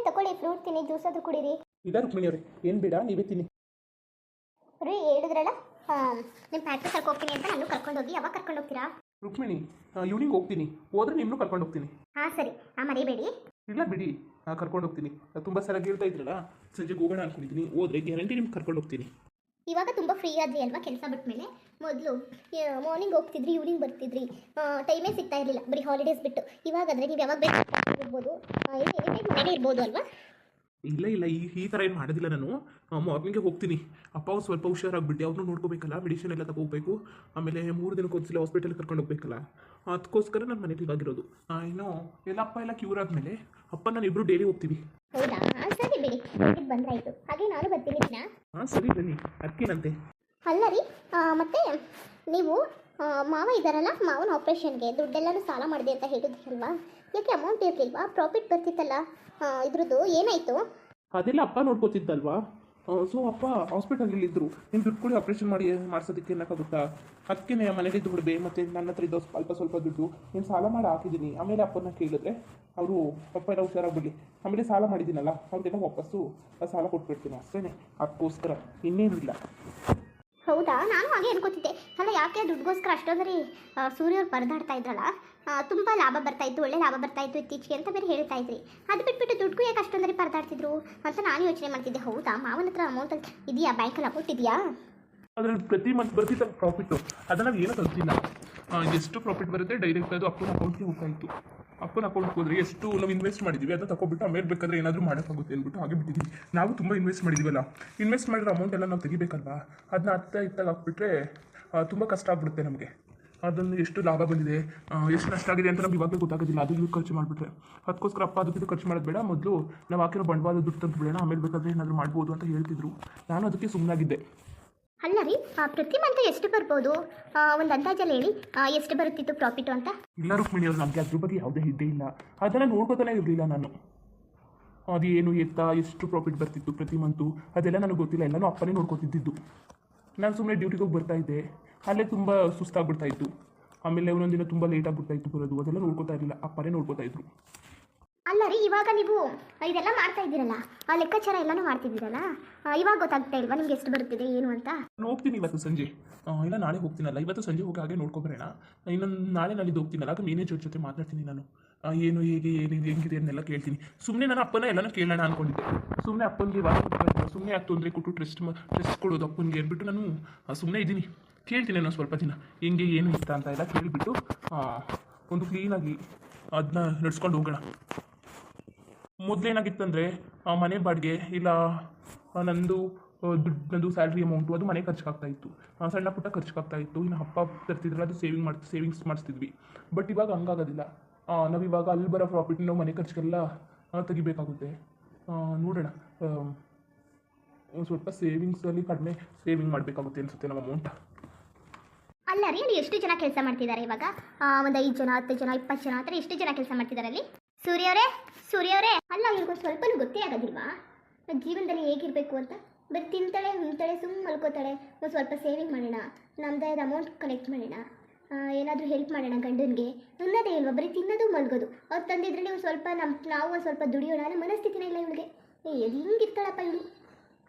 ತಗೊಳ್ಳಿ ಫ್ರೂಟ್ ತಿನ್ನಿ, ಜ್ಯೂಸ್ ಆದ್ರೂ ಕುಡೀರಿ. ಇಲ್ಲ ರುಕ್ಮಿಣಿ ಅವರೇ, ಏನು ಬೇಡ, ನೀವೇ ತಿನ್ನಿ. ರೀ ಹೇಳಿದ್ರಲ್ಲ ನಿಮ್ಮ ಫ್ಯಾಕ್ಟ್ರಿ ಕರ್ಕೊಂಡು ಹೋಗ್ತೀನಿ ಅಂತ ನಾನು ಕರ್ಕೊಂಡು ಹೋಗಿ, ಯಾವಾಗ ಕರ್ಕೊಂಡು ಹೋಗ್ತೀರಾ? ರುಕ್ಮಿಣಿ, ಈವ್ನಿಂಗ್ ಹೋಗ್ತೀನಿ, ಹೋದ್ರೆ ನಿಮ್ಮನ್ನು ಕರ್ಕೊಂಡು ಹೋಗ್ತೀನಿ. ಹಾಂ ಸರಿ, ಮರಿಬೇಡಿ. ಇಲ್ಲ ಬಿಡಿ, ಕರ್ಕೊಂಡು ಹೋಗ್ತೀನಿ. ತುಂಬ ಸಲ ಹೇಳ್ತಾ ಇದ್ರಲ್ಲ, ಸಂಜೆಗೆ ಹೋಗೋಣ ಅನ್ಕೊಂಡಿದ್ದೀನಿ. ಹೋದ್ರೆ ಗ್ಯಾರಂಟಿ ನಿಮ್ಗೆ ಕರ್ಕೊಂಡು ಹೋಗ್ತೀನಿ. ಇವಾಗ ತುಂಬ ಫ್ರೀ ಆದ್ರಿ ಅಲ್ವಾ ಕೆಲಸ ಬಿಟ್ಮೇಲೆ? ಮೊದಲು ಮಾರ್ನಿಂಗ್ ಹೋಗ್ತಿದ್ರಿ, ಈವ್ನಿಂಗ್ ಬರ್ತಿದ್ರಿ, ಟೈಮೇ ಸಿಗ್ತಾ ಇರಲಿಲ್ಲ, ಬರೀ ಹಾಲಿಡೇಸ್ ಬಿಟ್ಟು. ಇವಾಗಾದರೆ ನೀವು ಯಾವಾಗ ಬೇಕು ಇರ್ಬೋದು, ಮನೇಲಿ ಇರ್ಬೋದು ಅಲ್ವಾ? ಇಲ್ಲ ಇಲ್ಲ, ಈ ಥರ ಏನು ಮಾಡೋದಿಲ್ಲ. ನಾನು ಮಾರ್ನಿಂಗ್ಗೆ ಹೋಗ್ತೀನಿ. ಅಪ್ಪ ಅವ್ರು ಸ್ವಲ್ಪ ಹುಷಾರಾಗ್ಬಿಟ್ಟು ಅವ್ರನ್ನೂ ನೋಡ್ಕೋಬೇಕಲ್ಲ, ಮೆಡಿಸಿನ್ ಎಲ್ಲ ತಗೋಬೇಕು. ಆಮೇಲೆ 3 ದಿನಕ್ಕೆ ಒಂದ್ಸಲ ಹಾಸ್ಪಿಟಲ್ಗೆ ಕರ್ಕೊಂಡು ಹೋಗ್ಬೇಕಲ್ಲ, ಅದಕ್ಕೋಸ್ಕರ ನಾನು ಮನೇಲಿ ಇವಾಗಿರೋದು. ಇನ್ನು ಎಲ್ಲ ಅಪ್ಪ ಎಲ್ಲ ಕ್ಯೂರ್ ಆದಮೇಲೆ ಅಪ್ಪ ನಾನು ಇಬ್ಬರು ಡೈಲಿ ಹೋಗ್ತೀವಿ. ಹೌದಾ? ಸರಿ ಬಿಡಿ, ಬಂದ್ರಾಯ್ತು. ಹಾಗೆ ನಾನು ಬರ್ತೀನಿ ದಿನ. ಹಾಂ ಸರಿ ಬನ್ನಿ, ಅದಕ್ಕೇನಂತೆ. ಅಲ್ಲ ರೀ, ಮತ್ತೆ ನೀವು ಮಾವ ಇದ್ದಾರಲ್ಲ, ಮಾವನ ಆಪ್ರೇಷನ್ಗೆ ದುಡ್ಡೆಲ್ಲನೂ ಸಾಲ ಮಾಡಿದೆ ಅಂತ ಹೇಳಿದ್ರಲ್ವಾ? ಯಾಕೆ ಅಮೌಂಟ್ ಇರಲಿಲ್ವಾ? ಪ್ರಾಫಿಟ್ ಬರ್ತಿತ್ತಲ್ಲ, ಇದ್ರದ್ದು ಏನಾಯಿತು? ಅದೆಲ್ಲ ಅಪ್ಪ ನೋಡ್ಕೋತಿದ್ದಲ್ವಾ. ಸೊ ಅಪ್ಪ ಹಾಸ್ಪಿಟಲಲ್ಲಿದ್ದರು. ನೀನು ದುಡ್ಡು ಕೊಡಿ ಆಪ್ರೇಷನ್ ಮಾಡಿಸೋದಕ್ಕೆ ಏನಕ್ಕಾಗುತ್ತಾ? ಅದಕ್ಕೆ ಮನೇಲಿ ದುಡ್ಡು ಮತ್ತು ನನ್ನ ಹತ್ರ ಇದ್ದೋ ಸ್ವಲ್ಪ ದುಡ್ಡು ನೀನು ಸಾಲ ಮಾಡಿ ಹಾಕಿದ್ದೀನಿ. ಆಮೇಲೆ ಅಪ್ಪನ ಕೇಳಿದ್ರೆ ಅವರು ಅಪ್ಪ ಎಲ್ಲ ಹುಷಾರಾಗ್ಬಿಡಲಿ, ಆಮೇಲೆ ಸಾಲ ಮಾಡಿದ್ದೀನಲ್ಲ ಅವ್ರಿಗೆಲ್ಲ ವಾಪಸ್ಸು ಸಾಲ ಕೊಟ್ಬಿಡ್ತೀನಿ ಅಷ್ಟೇ. ಅದಕ್ಕೋಸ್ಕರ ಇನ್ನೇನು ಇಲ್ಲ. ಹೌದಾ? ನಾನು ಹಾಗೆ ಅನ್ಕೋತಿದ್ದೆ. ಅಲ್ಲ, ಯಾಕೆ ದುಡ್ಡುಗೋಸ್ಕರ ಅಷ್ಟೊಂದ್ರಿ ಸೂರ್ಯವ್ರು ಪರದಾಡ್ತಾ ಇದ್ರಲ್ಲ, ತುಂಬ ಲಾಭ ಬರ್ತಾಯಿತ್ತು, ಒಳ್ಳೆ ಲಾಭ ಬರ್ತಾಯಿತ್ತು ಇತ್ತೀಚೆಗೆ ಅಂತ ಬೇರೆ ಹೇಳ್ತಾ ಇದ್ರಿ. ಅದು ಬಿಟ್ಬಿಟ್ಟು ದುಡ್ಡು ಯಾಕೆ ಅಷ್ಟೊಂದ್ರಿ ಪರದಾಡ್ತಿದ್ರು ಅಂತ ನಾನು ಯೋಚನೆ ಮಾಡ್ತಿದ್ದೆ. ಹೌದಾ? ಮಾವನ ಹತ್ರ ಅಮೌಂಟ್ ಇದೆಯಾ? ಬ್ಯಾಂಕಲ್ಲಿ ಅಮೌಂಟ್ ಇದೆಯಾ? ಅದ್ರಲ್ಲಿ ಪ್ರತಿ ಮಂತ್ ಬರ್ತಿದ್ದ ಪ್ರಾಫಿಟ್ಟು ಅದನ್ನು ನಾವು ಏನೂ ಕಲ್ತಿಲ್ಲ. ಎಷ್ಟು ಪ್ರಾಫಿಟ್ ಬರುತ್ತೆ ಡೈರೆಕ್ಟ್ ಅದು ಅಪ್ಪನ ಅಕೌಂಟ್ಗೆ ಹೋಗ್ತಾಯಿತ್ತು. ಅಪ್ಪನ ಅಕೌಂಟ್ಗೆ ಹೋದರೆ ಎಷ್ಟು ನಾವು ಇನ್ವೆಸ್ಟ್ ಮಾಡಿದ್ದೀವಿ ಅದನ್ನು ತಗೊಬಿಟ್ಟು ಆಮೇಲೆ ಬೇಕಾದ್ರೆ ಏನಾದರೂ ಮಾಡೋಕ್ಕಾಗುತ್ತೆ ಅಂದ್ಬಿಟ್ಟು ಹಾಗೆ ಬಿಟ್ಟಿದ್ದೀವಿ. ನಾವು ತುಂಬ ಇನ್ವೆಸ್ಟ್ ಮಾಡಿದ್ದೀವಲ್ಲ, ಇನ್ವೆಸ್ಟ್ ಮಾಡಿರೋ ಅಮೌಂಟ್ ಎಲ್ಲ ನಾವು ತೆಗಿಬೇಕಲ್ವಾ? ಅದನ್ನ ಇತ್ತಾಗ ಹಾಕ್ಬಿಟ್ರೆ ತುಂಬ ಕಷ್ಟ ಆಗ್ಬಿಡುತ್ತೆ ನಮಗೆ. ಅದನ್ನು ಎಷ್ಟು ಲಾಭ ಬಂದಿದೆ, ಎಷ್ಟು ನಷ್ಟ ಆಗಿದೆ ಅಂತ ನಮ್ಗೆ ಇವಾಗಲೇ ಗೊತ್ತಾಗೋದಿಲ್ಲ. ಅದು ಇದು ಖರ್ಚು ಮಾಡಿಬಿಟ್ರೆ. ಅದಕ್ಕೋಸ್ಕರ ಅಪ್ಪ ಅದಕ್ಕೆ ಖರ್ಚು ಮಾಡೋದು ಬೇಡ, ಮೊದಲು ನಾವು ಹಾಕಿರೋ ಬಂಡವಾಳ ದುಡ್ಡು ತಂದು ಬಿಡೋಣ, ಆಮೇಲೆ ಬೇಕಾದರೆ ಏನಾದರೂ ಮಾಡ್ಬೋದು ಅಂತ ಹೇಳ್ತಿದ್ರು. ನಾನು ಅದಕ್ಕೆ ಸುಮ್ಮನಾಗಿದ್ದೆ. ಅಲ್ಲ ರೀ, ಪ್ರತಿ ಮಂತ್ ಎಷ್ಟು ಬರ್ಬೋದು? ಒಂದು ಅಂದಾಜಲ್ಲಿ ಹೇಳಿ, ಎಷ್ಟು ಬರುತ್ತಿತ್ತು ಪ್ರಾಫಿಟು ಅಂತ? ಇಲ್ಲ ರುಕ್ಮಿಣಿ ಅವರು, ನಮಗೆ ಅದ್ರ ಬಗ್ಗೆ ಯಾವುದೇ ಇದ್ದೇ ಇಲ್ಲ. ಅದನ್ನು ನೋಡ್ಕೋತಾನೆ ಇರಲಿಲ್ಲ ನಾನು. ಅದು ಏನು ಎಷ್ಟು ಪ್ರಾಫಿಟ್ ಬರ್ತಿತ್ತು ಪ್ರತಿ ಮಂತು ಅದೆಲ್ಲ ನನಗೆ ಗೊತ್ತಿಲ್ಲ. ಎಲ್ಲನೂ ಅಪ್ಪನೇ ನೋಡ್ಕೋತಿದ್ದು. ನಾನು ಸುಮ್ಮನೆ ಡ್ಯೂಟಿಗೆ ಹೋಗಿ ಬರ್ತಾಯಿದ್ದೆ, ಅಲ್ಲೇ ತುಂಬ ಸುಸ್ತಾಗ್ಬಿಡ್ತಾಯಿತ್ತು. ಆಮೇಲೆ ಒಂದೊಂದಿನ ತುಂಬ ಲೇಟ್ ಆಗಿಬಿಡ್ತಾಯಿತ್ತು ಬರೋದು. ಅದೆಲ್ಲ ನೋಡ್ಕೋತಾ ಇರಲಿಲ್ಲ, ಅಪ್ಪನೇ ನೋಡ್ಕೋತಾ ಇದ್ರು. ಅಲ್ಲ ರೀ, ಇವಾಗ ನೀವು ಇದೆಲ್ಲ ಮಾಡ್ತಾ ಇದ್ದೀರಲ್ಲ, ಆ ಲೆಕ್ಕಾಚಾರ ಎಲ್ಲನೂ ಮಾಡ್ತಿದ್ದೀರಲ್ಲ, ಇವಾಗ ಗೊತ್ತಾಗ್ತಾ ಇಲ್ವಾ ನಿಮ್ಗೆ ಎಷ್ಟು ಬರುತ್ತಿದೆ ಏನು ಅಂತ? ನಾನು ಹೋಗ್ತೀನಿ ಇವತ್ತು ಸಂಜೆ, ಇಲ್ಲ ನಾಳೆ ಹೋಗ್ತೀನಲ್ಲ. ಇವತ್ತು ಸಂಜೆ ಹೋಗಿ ಹಾಗೆ ನೋಡ್ಕೊಬರೋಣ. ಇನ್ನೊಂದು ನಾಳೆ ನಾಳಿದ್ದು ಹೋಗ್ತೀನಲ್ಲ, ಆಗ ಮ್ಯಾನೇಜರ್ ಜೊತೆ ಮಾತಾಡ್ತೀನಿ ನಾನು. ಏನು ಹೇಗೆ ಏನಿದೆ ಹೆಂಗಿದೆ ಅನ್ನೆಲ್ಲ ಕೇಳ್ತೀನಿ. ಸುಮ್ಮನೆ ನಾನು ಅಪ್ಪನ ಎಲ್ಲನೂ ಕೇಳೋಣ ಅಂದ್ಕೊಂಡಿದ್ದೆ. ಸುಮ್ಮನೆ ಅಪ್ಪನಿಗೆ ಸುಮ್ಮನೆ ಯಾಕೆ ತೊಂದರೆ ಕೊಟ್ಟು ಟ್ರೆಸ್ಟ್ ಕೊಡೋದು ಅಪ್ಪನಿಗೆ ಅಂದ್ಬಿಟ್ಟು ನಾನು ಸುಮ್ಮನೆ ಇದ್ದೀನಿ. ಕೇಳ್ತೀನಿ ನಾನು ಸ್ವಲ್ಪ ದಿನ ಹೆಂಗೆ ಏನು ಇಷ್ಟ ಅಂತ ಎಲ್ಲ ಕೇಳಿಬಿಟ್ಟು ಒಂದು ಕ್ಲೀನಾಗಿ ಅದನ್ನ ನಡ್ಸ್ಕೊಂಡು ಹೋಗೋಣ. ಮೊದಲೇನಾಗಿತ್ತಂದರೆ ಮನೆ ಬಾಡಿಗೆ ಇಲ್ಲ ನಂದು ಸ್ಯಾಲ್ರಿ ಅಮೌಂಟು ಅದು ಮನೆ ಖರ್ಚಾಗ್ತಾಯಿತ್ತು, ಸಣ್ಣ ಪುಟ್ಟ ಖರ್ಚಾಗ್ತಾಯಿತ್ತು. ಇನ್ನು ಅಪ್ಪ ತರ್ತಿದ್ರಲ್ಲ ಅದು ಸೇವಿಂಗ್ಸ್ ಮಾಡಿಸ್ತಿದ್ವಿ. ಬಟ್ ಇವಾಗ ಹಂಗಾಗೋದಿಲ್ಲ. ನಾವಿವಾಗ ಅಲ್ಲಿ ಬರೋ ಪ್ರಾಫಿಟ್ ನಾವು ಮನೆ ಖರ್ಚಿಗೆಲ್ಲ ತೆಗಿಬೇಕಾಗುತ್ತೆ. ನೋಡೋಣ, ಒಂದು ಸ್ವಲ್ಪ ಸೇವಿಂಗ್ಸಲ್ಲಿ ಕಡಿಮೆ ಸೇವಿಂಗ್ ಮಾಡಬೇಕಾಗುತ್ತೆ ಅನಿಸುತ್ತೆ ನಮ್ಮ ಅಮೌಂಟ್. ಅಲ್ಲ ರೀ, ಅಲ್ಲಿ ಎಷ್ಟು ಜನ ಕೆಲಸ ಮಾಡ್ತಿದ್ದಾರೆ ಇವಾಗ? ಒಂದು 5 ಜನ 10 ಜನ 20 ಜನ ಆ ಥರ ಎಷ್ಟು ಜನ ಕೆಲಸ ಮಾಡ್ತಿದ್ದಾರೆ ಅಲ್ಲಿ? ಸೂರ್ಯವರೇ ಅಲ್ಲ, ಇವ್ರಿಗೂ ಸ್ವಲ್ಪನೂ ಗೊತ್ತೇ ಆಗೋದಿಲ್ವಾ ಜೀವನದಲ್ಲಿ ಹೇಗಿರಬೇಕು ಅಂತ? ಬರೀ ತಿಂತಾಳೆ ಉಣ್ತಾಳೆ, ಸುಮ್ಮನೆ ಮಲ್ಕೋತಾಳೆ. ಒಂದು ಸ್ವಲ್ಪ ಸೇವಿಂಗ್ ಮಾಡೋಣ, ನಮ್ಮದೇ ಅಮೌಂಟ್ ಕಲೆಕ್ಟ್ ಮಾಡೋಣ, ಏನಾದರೂ ಹೆಲ್ಪ್ ಮಾಡೋಣ ಗಂಡನಿಗೆ ಅನ್ನೋದೇ ಇಲ್ವಾ? ಬರೀ ತಿನ್ನೋದು ಮಲ್ಗೋದು. ಅವ್ರು ತಂದಿದ್ರಲ್ಲಿ ಒಂದು ಸ್ವಲ್ಪ ನಾವು ಒಂದು ಸ್ವಲ್ಪ ದುಡಿಯೋಣ ಅನ್ನೋ ಮನಸ್ಥಿತಿನೇ ಇಲ್ಲ ಇವಳಿಗೆ. ಹಿಂಗಿರ್ತಾಳಪ್ಪ ಇವಳು.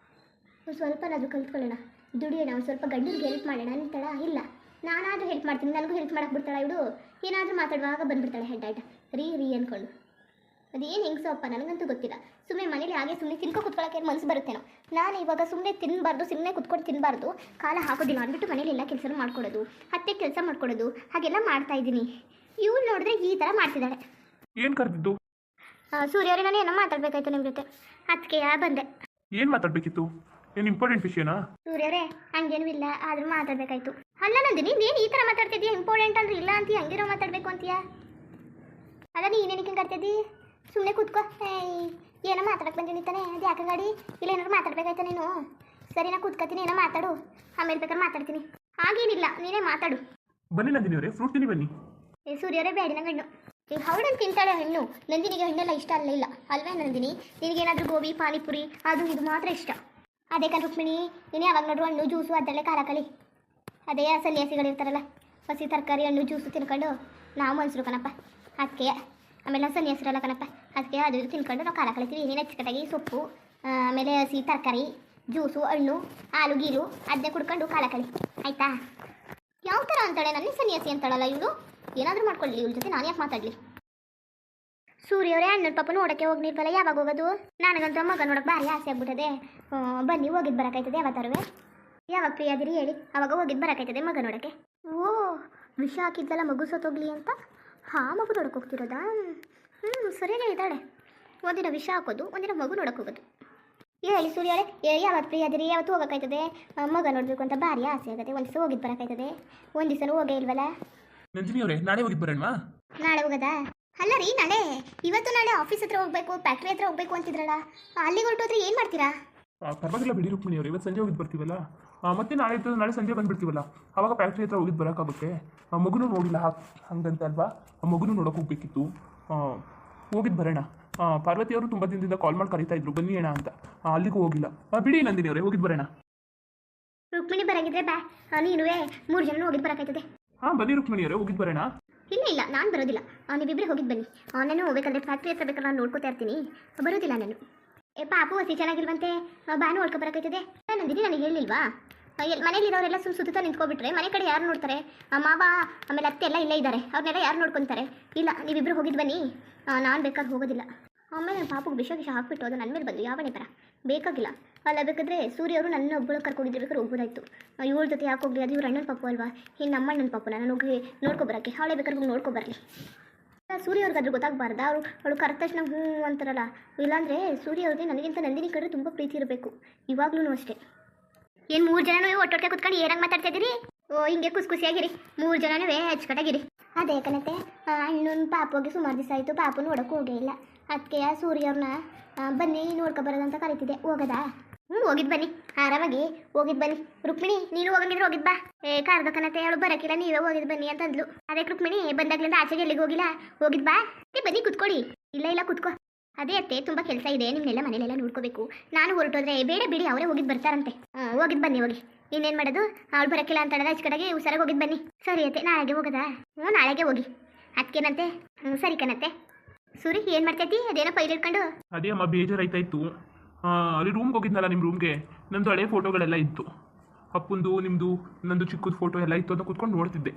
ಒಂದು ಸ್ವಲ್ಪನಾದರೂ ಕಲ್ತ್ಕೊಳ್ಳೋಣ, ದುಡಿಯೋಣ, ಒಂದು ಸ್ವಲ್ಪ ಗಂಡನಿಗೆ ಹೆಲ್ಪ್ ಮಾಡೋಣ ಅಂತಾಳ? ಇಲ್ಲ, ನಾನಾದರೂ ಹೆಲ್ಪ್ ಮಾಡ್ತೀನಿ, ನನಗೂ ಹೆಲ್ಪ್ ಮಾಡಕ್ಕೆ ಬಿಡ್ತಾಳೆ ಇವಳು. ಏನಾದರೂ ಮಾತಾಡುವಾಗ ಬಂದುಬಿಡ್ತಾಳೆ ಹೆಡ್ ರೀ ಅಂದ್ಕೊಂಡು. ಅದೇನು ಹೆಂಗ್ಸಪ್ಪ ನನಗಂತೂ ಗೊತ್ತಿಲ್ಲ. ಸುಮ್ಮನೆ ಮನೇಲಿ ಹಾಗೆ ಸುಮ್ಮನೆ ಕುತ್ಕೊಳ್ಳೋಕೆ ಮನಸ್ಸು ಬರುತ್ತೇನೋ. ನಾನು ಇವಾಗ ಸುಮ್ಮನೆ ತಿನ್ನಬಾರ್ದು, ಸುಮ್ಮನೆ ಕುತ್ಕೊಂಡು ತಿನ್ನಬಾರ್ದು, ಕಾಲ ಹಾಕೋದಿಲ್ಲ ಅಂದ್ಬಿಟ್ಟು ಮನೇಲಿ ಎಲ್ಲ ಕೆಲಸ ಮಾಡ್ಕೊಡೋದು, ಅತ್ತೆ ಕೆಲಸ ಮಾಡ್ಕೊಡೋದು, ಹಾಗೆಲ್ಲ ಮಾಡ್ತಾ ಇದ್ದೀನಿ. ಇವಳು ನೋಡಿದ್ರೆ ಈ ಥರ ಮಾಡ್ತಿದ್ದಾಳೆ. ಏನು ಕರೆದಿದ್ದು? ಸೂರ್ಯವರೇ, ನಾನು ಏನೋ ಮಾತಾಡಬೇಕಾಯ್ತು ನಿಮ್ಮ ಜೊತೆ, ಅದಕ್ಕೆ ಬಂದೆ. ಏನು ಮಾತಾಡಬೇಕಿತ್ತು? ಏನು ಇಂಪಾರ್ಟೆಂಟ್ ವಿಷಯನಾ? ಸೂರ್ಯವರೇ, ಹಂಗೇನೂ ಇಲ್ಲ, ಆದರೂ ಮಾತಾಡಬೇಕಾಯ್ತು. ಅಲ್ಲ ನಂದಿನಿ, ನೀನು ಈ ಥರ ಮಾತಾಡ್ತಿದ್ದೀಯ? ಇಂಪಾರ್ಟೆಂಟ್ ಅಂದ್ರೆ ಇಲ್ಲ ಅಂತೀಯ, ಹಂಗಿರೋ ಮಾತಾಡಬೇಕು ಅಂತೀಯ? ಅಲ್ಲ ನೀನೇನಕ್ಕೆ ಕರ್ತಿದ್ದಿ? ಸುಮ್ಮನೆ ಕೂತ್ಕೋ. ಏನೋ ಮಾತಾಡಕ್ಕೆ ಬಂದಿನಿ ತಾನೆ, ಅದು ಯಾಕೆ ಗಾಡಿ? ಇಲ್ಲ ಏನಾದ್ರು ಮಾತಾಡ್ಬೇಕಾಯ್ತಾ ನೀನು? ಸರಿ, ನಾ ಕೂತ್ಕೊತೀನಿ, ಏನೋ ಮಾತಾಡು, ಆಮೇಲೆ ಬೇಕಾದ್ರೆ ಮಾತಾಡ್ತೀನಿ. ಹಾಗೇನಿಲ್ಲ, ನೀನೇ ಮಾತಾಡು. ಬನ್ನಿ ನಂದಿನಿ ಅವರೇ, ಫ್ರೂಟ್ ತಿನ್ನಿ ಬನ್ನಿ. ಸೂರ್ಯವರೇ, ಬೇಡಿನ ಹಣ್ಣು ಈಗ ಹೌಡನ್ನು ತಿಂತಾಳೆ ಹಣ್ಣು. ನಂದಿನಿಗೆ ಹಣ್ಣೆಲ್ಲ ಇಷ್ಟ ಇಲ್ಲ ಅಲ್ವೇ ನಂದಿನಿ? ನಿನಗೇನಾದರೂ ಗೋಬಿ ಪಾನಿಪುರಿ ಅದು ಇದು ಮಾತ್ರ ಇಷ್ಟ. ಅದೇ ರುಕ್ಮಿಣಿ, ನೀನು ಯಾವಾಗ ನೋಡ್ರು ಹಣ್ಣು ಜ್ಯೂಸು ಅದರಲ್ಲೇ ಕಾಲಕಳಿ. ಅದೇ ಸನ್ಯಾಸಿಗಳಿರ್ತಾರಲ್ಲ, ಹಸಿ ತರಕಾರಿ ಹಣ್ಣು ಜ್ಯೂಸು ತಿನ್ಕೊಂಡು ನಾವು ಮನ್ಸರು ಕಣಪ್ಪ. ಅದಕ್ಕೆ ಆಮೇಲೆ ನಾವು ಸನ್ಯಾಸರಲ್ಲ ಕಣಪ್ಪ, ಅದಕ್ಕೆ ಅದು ಇದು ತಿನ್ಕೊಂಡು ನಾವು ಕಾಲ ಕಳಿತೀವಿ. ಏನೇನು ಅಚ್ಚುಕಟ್ಟಾಗಿ ಸೊಪ್ಪು, ಆಮೇಲೆ ಹಸಿ ತರಕಾರಿ, ಜ್ಯೂಸು, ಹಣ್ಣು, ಹಾಲು ಗೀಲು ಅದನ್ನೇ ಕುಡ್ಕೊಂಡು ಕಾಲ ಕಳಿ ಆಯಿತಾ? ಯಾವ ಥರ ಅಂತಾಳೆ ನನ್ನ ಸನ್ಯಾಸಿ ಅಂತಾಳಲ್ಲ ಇವಳು. ಏನಾದರೂ ಮಾಡ್ಕೊಳ್ಳಿ ಇವ್ರ ಜೊತೆ ನಾನು ಯಾಕೆ ಮಾತಾಡಲಿ. ಸೂರ್ಯವರೇ ಅಣ್ಣನ ಪಾಪ ನೋಡೋಕ್ಕೆ ಹೋಗ್ನಿರ್ಬಲ್ಲ, ಯಾವಾಗ ಹೋಗೋದು? ನನಗಂತೂ ಮಗ ನೋಡೋಕೆ ಭಾರಿ ಆಸೆ ಆಗ್ಬಿಟ್ಟದೆ. ಬನ್ನಿ ಹೋಗಿದ್ದು ಬರೋಕ್ಕಾಯ್ತದೆ ಯಾವತ್ತಾರುವೆ. ಯಾವಾಗ ಫ್ರೀ ಆದಿರಿ ಹೇಳಿ, ಅವಾಗ ಹೋಗಿದ್ದು ಬರೋಕ್ಕಾಯ್ತದೆ ಮಗ ನೋಡೋಕ್ಕೆ. ಓ, ವಿಷ ಹಾಕಿದ್ದಲ್ಲ ಮಗು ಸತ್ತೋಗ್ಲಿ ಅಂತ. ಹಾಂ, ಮಗು ನೋಡೋಕೆ ಹೋಗ್ತಿರೋದಾ? ಸರಿಯೇ ಇದ್ದಾಳೆ. ಒಂದಿನ ವಿಷ ಹಾಕೋದು, ಒಂದಿನ ಮಗು ನೋಡೋಕೆ ಹೋಗೋದು. ಹೇಳಿ ಸೂರ್ಯವರೇ, ಹೇಳಿ ಯಾವತ್ತು ಫ್ರೀ ಆದಿರಿ, ಯಾವತ್ತು ಹೋಗೋಕ್ಕಾಯ್ತದೆ? ಮಗ ನೋಡಬೇಕು ಅಂತ ಭಾರಿ ಆಸೆ ಆಗುತ್ತೆ. ಒಂದು ದಿವಸ ಹೋಗಿದ್ದು ಬರೋಕ್ಕಾಯ್ತದೆ? ಒಂದು ದಿವಸನೂ ಹೋಗೇ ಇಲ್ವಲ್ಲ. ನಂದಿನಿ ಅವರೇ, ನಾಳೆ ಹೋಗಿದ್ದು ಬರೋಣವಾ? ನಾಳೆ ಹೋಗೋದಾ? ಅಲ್ಲ ರೀ, ನಾಳೆ ಇವತ್ತು ನಾಳೆ ಆಫೀಸ್ ಹತ್ರ ಹೋಗಬೇಕು, ಫ್ಯಾಕ್ಟ್ರಿ ಹತ್ರ ಹೋಗಬೇಕು ಅಂತಿದ್ರಲ್ಲ, ಅಲ್ಲಿಗೆ ಹೊರಟೋದ್ರೆ ಏನು ಮಾಡ್ತೀರಾ? ಪರವಾಗಿಲ್ಲ ಬಿಡಿ ರುಕ್ಮಿಣಿ ಅವರು, ಇವತ್ತು ಸಂಜೆ ಹೋಗಿದ್ದು ಬರ್ತೀವಲ್ಲ, ಮತ್ತೆ ನಾಳೆ ಸಂಜೆ ಬಂದುಬಿಡ್ತೀವಲ್ಲ, ಆವಾಗ ಫ್ಯಾಕ್ಟ್ರಿ ಹತ್ರ ಹೋಗಿದ್ದು ಬರೋಕ್ಕಾಗುತ್ತೆ. ಮಗುನೂ ನೋಡಿಲ್ಲ ಹಂಗಂತ ಅಲ್ವಾ, ಮಗುನೂ ನೋಡೋಕೆ ಹೋಗ್ಬೇಕಿತ್ತು. ಹೋಗಿದ್ದು ಬರೋಣ. ಪಾರ್ವತಿ ಅವರು ತುಂಬ ದಿನದಿಂದ ಕಾಲ್ ಮಾಡಿ ಕರೀತಾ ಇದ್ರು ಬನ್ನಿ ಅಣ್ಣ ಅಂತ, ಅಲ್ಲಿಗೂ ಹೋಗಿಲ್ಲ. ಬಿಡಿ ನಂದಿನಿ ಅವರೇ, ಹೋಗಿದ್ದು ಬರೋಣ. ರುಕ್ಮಿಣಿ ಬರಂಗಿದ್ರೆ ಬಾ, ನೀನುವೇ 3 ಜನ ಹೋಗಿದ್ದು ಬರೋಕ್ಕಾಯ್ತದೆ. ಹಾಂ ಬನ್ನಿ ರುಕ್ಮಿಣಿ ಅವರೇ, ಹೋಗಿದ್ದು ಬರೋಣ. ಇಲ್ಲ ನಾನು ಬರೋದಿಲ್ಲ, ನೀವಿಬ್ಬರೇ ಹೋಗಿದ್ದು ಬನ್ನಿ. ನಾನು ಹೋಗ್ಬೇಕಾದ್ರೆ ಫ್ಯಾಕ್ಟ್ರಿ ಹತ್ರ ಬೇಕಾದ್ರೆ ನಾನು ನೋಡ್ಕೋತಾ ಇರ್ತೀನಿ, ಬರೋದಿಲ್ಲ ನಾನು. ಪಾಪು ಹಸಿ ಚೆನ್ನಾಗಿಲ್ವಂತೆ, ಬಾ ನೋಡ್ಕೊ ಬರೋಕ್ಕಾಯ್ತದೆ. ನಂದಿನಿ ನನಗೆ ಹೇಳಿಲ್ವಾ? ಮನೇಲಿರೋರೆಲ್ಲ ಸುತ್ತಾ ನಿಂತ್ಕೊಬಿಟ್ರೆ ಮನೆ ಕಡೆ ಯಾರು ನೋಡ್ತಾರೆ? ಮಾವ ಆಮೇಲೆ ಅತ್ತೆ ಎಲ್ಲ ಇಲ್ಲೇ ಇದ್ದಾರೆ, ಅವ್ರನ್ನೆಲ್ಲ ಯಾರು ನೋಡ್ಕೊತಾರೆ? ಇಲ್ಲ, ನೀವಿಬ್ಬರು ಹೋಗಿದ್ದು ಬನ್ನಿ, ನಾನು ಬೇಕಾದ್ರೆ ಹೋಗೋದಿಲ್ಲ. ಆಮೇಲೆ ಪಾಪಗೆ ವಿಷ ಹಾಕ್ಬಿಟ್ಟು ಅದು ನನ್ನ ಮೇಲೆ ಬಂದು ಯಾವನೇ ಬರ ಬೇಕಾಗಿಲ್ಲ. ಅಲ್ಲ ಬೇಕಾದ್ರೆ ಸೂರ್ಯವರು ನನ್ನ ಒಬ್ಬಳು ಕರ್ಕೊಂಡಿದ್ರೆ ಬೇಕಾದ್ರೆ ಹೋಗ್ಬೋದಾಯ್ತು. ಇವಳ ಜೊತೆ ಯಾಕೆ ಹೋಗಲಿ? ಅದು ಇವ್ರ ಅಣ್ಣನ ಪಾಪು ಅಲ್ವಾ, ಇನ್ನು ನಮ್ಮ ಅಣ್ಣನ ಪಾಪು ನಾನು ಹೋಗಿ ನೋಡ್ಕೊಬರೋಕ್ಕೆ, ಅವಳೇ ಬೇಕಾದ್ರೆ ಹೋಗಿ ನೋಡ್ಕೊಬರಲಿ. ಸೂರ್ಯವ್ರಿಗಾದ್ರೂ ಗೊತ್ತಾಗಬಾರ್ದ? ಅವಳು ಕರೆದ ತಕ್ಷಣ ಹ್ಞೂ ಅಂತಾರಲ್ಲ. ಇಲ್ಲಾಂದರೆ ಸೂರ್ಯವ್ರಿಗೆ ನನಗಿಂತ ನಂದಿನಿ ಕಡೆ ತುಂಬ ಪ್ರೀತಿ ಇರಬೇಕು, ಇವಾಗ್ಲೂ ಅಷ್ಟೇ. ಏನು 3 ಜನನೂ ಒಟ್ಟೊಟ್ಟಿಗೆ ಕುತ್ಕೊಂಡು ಏನಂಗೆ ಮಾತಾಡ್ತಾ ಇದ್ದೀರಿ? ಹಿಂಗೆ ಖುಷಿಯಾಗಿರಿ, 3 ಜನನೂ ಅಚ್ಚುಕಟ್ಟಾಗಿರಿ. ಅದೇ ಕಣತೆ, ಅಣ್ಣನ ಪಾಪುಗೆ ಸುಮಾರು ದಿವಸ ಆಯಿತು, ಪಾಪು ನೋಡೋಕೆ ಹೋಗೇ ಇಲ್ಲ. ಅದಕ್ಕೆ ಸೂರ್ಯವ್ರನ್ನ ಬನ್ನಿ ನೋಡ್ಕೊಬರೋದಂತ ಕರಿತಿದ್ದೆ. ಹೋಗೋದಾ? ಹೋಗಿದ್ದು ಬನ್ನಿ, ಆರಾಮಾಗಿ ಹೋಗಿದ್ದು ಬನ್ನಿ. ರುಕ್ಮಿಣಿ ನೀನು ಹೋಗಂಗಿದ್ರೆ ಹೋಗಿದ್ದು ಬಾ. ಕರ್ದ ಕಣತೆ, ಅವಳು ಬರೋಕ್ಕಿಲ್ಲ, ನೀವೇ ಹೋಗಿದ್ದು ಬನ್ನಿ ಅಂತ ಅಂದ್ಲು. ಅದಕ್ಕೆ ರುಕ್ಮಿಣಿ ಬಂದಾಗ್ಲಿಂದ ಆಚೆಗೆ ಎಲ್ಲಿಗೆ ಹೋಗಿಲ್ಲ, ಹೋಗಿದ್ದು ಬಾ. ಬನ್ನಿ ಕುತ್ಕೊಳ್ಳಿ. ಇಲ್ಲ ಕುತ್ಕೋ. ಅದೇ ಅತ್ತೆ, ತುಂಬ ಕೆಲಸ ಇದೆ, ನಿಮ್ಮನ್ನೆಲ್ಲ ಮನೇಲೆಲ್ಲ ನೋಡ್ಕೋಬೇಕು. ನಾನು ಹೊರಟೋದ್ರೆ ಬೇಡ ಬಿಡಿ, ಅವರೇ ಹೋಗಿದ್ದು ಬರ್ತಾರಂತೆ. ಹೋಗಿದ್ದು ಬನ್ನಿ, ಹೋಗಿ. ಇನ್ನೇನು ಮಾಡೋದು? ಅವಳು ಬರೋಕ್ಕಿಲ್ಲ ಅಂತಂದ್ರೆ ಅಚ್ಚುಕಡೆಗೆ ಹುಷಾರಾಗಿ ಹೋಗಿದ್ದು ಬನ್ನಿ. ಸರಿ ಅತ್ತೆ, ನಾಳೆಗೆ ಹೋಗೋದಾ? ನಾಳೆಗೆ ಹೋಗಿ. ಅದಕ್ಕೇನಂತೆ? ಸರಿ ಕಣತ್ತೆ. ಸೂರಿ ಏನು ಮಾಡ್ತೈತಿ? ಅದೇನೋ ಫೈಲ್ ಇಟ್ಕೊಂಡು. ಅದೇ ಅಮ್ಮ, ಬೇಜಾರಾಯ್ತಾ ಇತ್ತು. ಅಲ್ಲಿ ರೂಮ್ಗೆ ಹೋಗಿದ್ನಲ್ಲ, ನಿಮ್ಮ ರೂಮ್ಗೆ ನಮ್ಮದು ಹಳೆ ಫೋಟೋಗಳೆಲ್ಲ ಇತ್ತು. ಅಪ್ಪಂದು, ನಿಮ್ಮದು, ನಂದು ಚಿಕ್ಕದ ಫೋಟೋ ಎಲ್ಲ ಇತ್ತು, ಅಂತ ಕುತ್ಕೊಂಡು ನೋಡ್ತಿದ್ದೆ.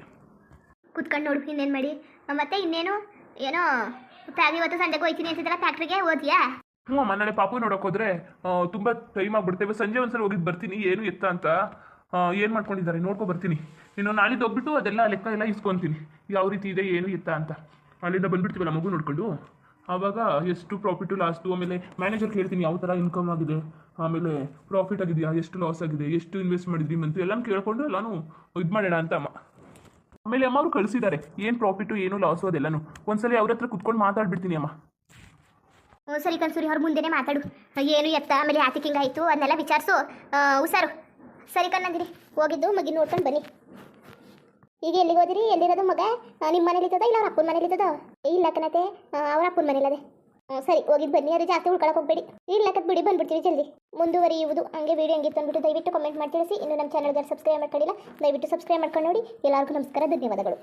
ಕುತ್ಕೊಂಡು ನೋಡು, ಇನ್ನೇನು ಮಾಡಿ. ಮತ್ತೆ ಇನ್ನೇನು ಏನೋ ಇವತ್ತು ಸಂಜೆಗೆ ಹೋಯ್ತೀನಿ ಅಂತಿದ್ದಲ್ಲ ಫ್ಯಾಕ್ಟ್ರಿಗೆ, ಓದಿಯಾ? ಹ್ಞೂ ಅಮ್ಮ, ನಾಳೆ ಪಾಪು ನೋಡೋಕೆ ಹೋದ್ರೆ ತುಂಬ ಟೈಮ್ ಆಗ್ಬಿಡ್ತೇವೆ. ಸಂಜೆ ಒಂದ್ಸಲ ಹೋಗಿದ್ದು ಬರ್ತೀನಿ, ಏನು ಎತ್ತ ಅಂತ ಏನು ಮಾಡ್ಕೊಂಡಿದ್ದಾರೆ ನೋಡ್ಕೊ ಬರ್ತೀನಿ. ಇನ್ನು ನಾಳಿದ್ದು ಹೋಗ್ಬಿಟ್ಟು ಅದೆಲ್ಲ ಲೆಕ್ಕ ಎಲ್ಲ ಇಸ್ಕೊತೀನಿ, ಯಾವ ರೀತಿ ಇದೆ ಏನು ಎತ್ತ ಅಂತ. ಅಲ್ಲಿಂದ ಬಂದುಬಿಡ್ತೀವಲ್ಲ ಮಗು ನೋಡ್ಕೊಂಡು, ಆವಾಗ ಎಷ್ಟು ಪ್ರಾಫಿಟು ಲಾಸ್ಟು, ಆಮೇಲೆ ಮ್ಯಾನೇಜರ್ ಕೇಳ್ತೀನಿ ಯಾವ ಥರ ಇನ್ಕಮ್ ಆಗಿದೆ, ಆಮೇಲೆ ಪ್ರಾಫಿಟ್ ಆಗಿದೆಯಾ, ಎಷ್ಟು ಲಾಸ್ ಆಗಿದೆ, ಎಷ್ಟು ಇನ್ವೆಸ್ಟ್ ಮಾಡಿದ್ವಿ ಮಂತು ಎಲ್ಲನೂ ಕೇಳಿಕೊಂಡು ಎಲ್ಲನೂ ಇದು ಮಾಡೋಣ ಅಂತ ಅಮ್ಮ. ಆಮೇಲೆ ಅಮ್ಮ ಅವರು ಕಳಿಸಿದ್ದಾರೆ ಏನು ಪ್ರಾಫಿಟು ಏನು ಲಾಸು ಅದೆಲ್ಲನೂ. ಒಂದ್ಸಲ ಅವ್ರ ಹತ್ರ ಕುತ್ಕೊಂಡು ಮಾತಾಡ್ಬಿಡ್ತೀನಿ ಅಮ್ಮ. ಸರಿ ಕನ್ಸೂರಿ, ಅವ್ರ ಮುಂದೆನೇ ಮಾತಾಡು, ಏನು ಎತ್ತ, ಆಮೇಲೆ ಯಾತಿಕ್ ಹಿಂಗಾಯಿತು ಅದನ್ನೆಲ್ಲ ವಿಚಾರಿಸು. ಹುಷಾರು. ಸರಿ ಕಣ್ಣಂದಿರಿ, ಹೋಗಿದ್ದು ಮಗಿ ನೋಡ್ಕೊಂಡು ಬನ್ನಿ. ಈಗ ಎಲ್ಲಿಗೆ ಹೋದಿರಿ? ಎಲ್ಲಿರೋದು ಮಗ? ನಿಮ್ಮ ಮನೇಲಿ ಇದ್ದದ ಇಲ್ಲ ಅವ್ರ ಅಪ್ಪನ ಮನೇಲಿ ಇದ್ದದ? ಇಲ್ಲ ಕಣತೆ, ಅವ್ರ ಅಪ್ಪನ ಮನೇಲದೆ. ಸರಿ ಹೋಗಿದ್ದು ಬನ್ನಿ, ಅದು ಜಾಸ್ತಿ ಉಳ್ಕೊಳಕ್ಕೆ ಹೋಗ್ಬೇಡಿ. ಇಲ್ಲ ಕತ್ ಬಿಡಿ, ಬಂದ್ಬಿಡ್ತೀವಿ ಜಲ್ದಿ. ಮುಂದುವರಿಯುವುದು ಹಂಗೆ ವೀಡಿಯೋ ಹಂಗಿತ್ತು ಅಂದ್ಬಿಟ್ಟು ದಯವಿಟ್ಟು ಕಮೆಂಟ್ ಮಾಡಿ ತಿಳಿಸಿ. ಇನ್ನು ನಮ್ಮ ಚಾನಲ್ಗೆ ಸಬ್ಸ್ಕ್ರೈಬ್ ಮಾಡ್ಕೊಂಡಿಲ್ಲ, ದಯವಿಟ್ಟು ಸಬ್ಸ್ಕ್ರೈಬ್ ಮಾಡ್ಕೊಂಡು ನೋಡಿ. ಎಲ್ಲರಿಗೂ ನಮಸ್ಕಾರ, ಧನ್ಯವಾದಗಳು.